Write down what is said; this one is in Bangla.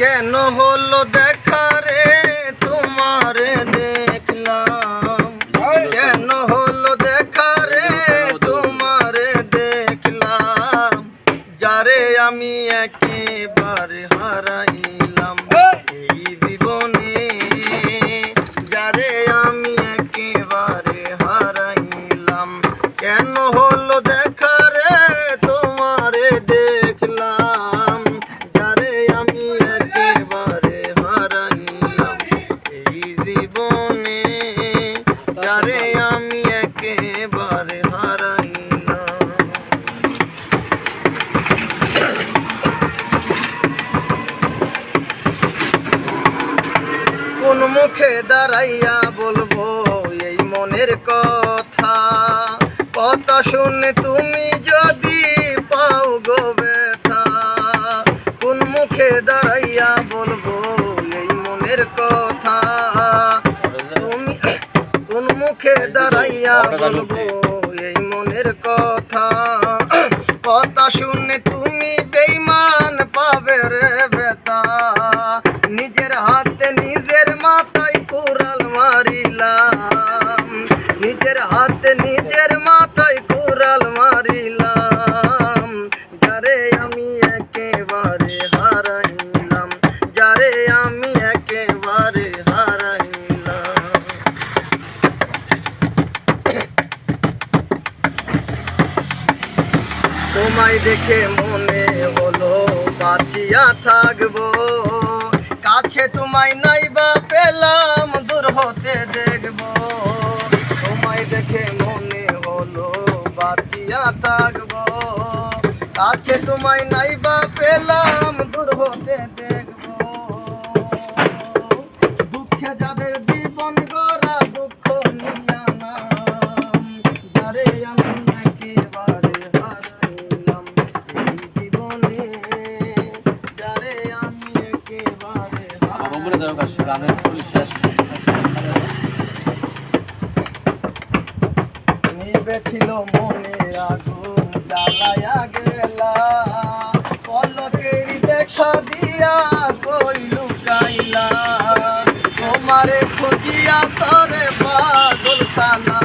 কেন হলো দেখা রে তোমারে দেখলাম, কেন হলো দেখা রে তোমারে দেখলাম, যারে আমি একেবারে হারাইলাম এই জীবনে, যারে আমি একেবারে হারাইলাম। কেন হলো দেখা রে তোমারে দেখলাম, যারে আমি একেবারে হারাইলাম এই জীবনে, যারে আমি একেবারে হারাইলাম। কোন মুখে দাঁড়াইয়া বলবো এই মনের কথা, কথা শুনে তুমি যদি পাও গো ব্যথা। কোন মুখে দাঁড়াইয়া বলবো এই মনের কথা, তুমি কোন মুখে দাঁড়াইয়া বলবো এই মনের কথা, কথা শুনে তুমি বেঈমান পাবে রে ব্যথা। নিজের হাতে নিজের মাথায় কুড়াল মারিলাম, নিজের হাতে নিজের মাথায় কুড়াল মারিলাম, যারে আমি একেবারে হারাইলাম, যারে আমি একেবারে হারাইলাম। তোমায় দেখে মনে হলো বাঁচিয়া থাকবো, কাছে তোমায় নাইবা পেলাম দূর হতে দেখবো। তোমায় দেখে মনে হলো বাঁচিয়া থাকবো, কাছে তোমায় নাইবা পেলাম দূর হতে দেখবো। দুঃখে যাদের জীবন গড়া দুঃখ নিয়া নাম, যারে আমি একেবারে হারাইলাম এই জীবনে, যারে আমি একেবারে নিবেছিল মনের আগুন জ্বালায়া গেলা, পলকের দেখা দিয়া কই লুকাইলা, তোমারে খুঁজিয়া তরে পাগল সালা।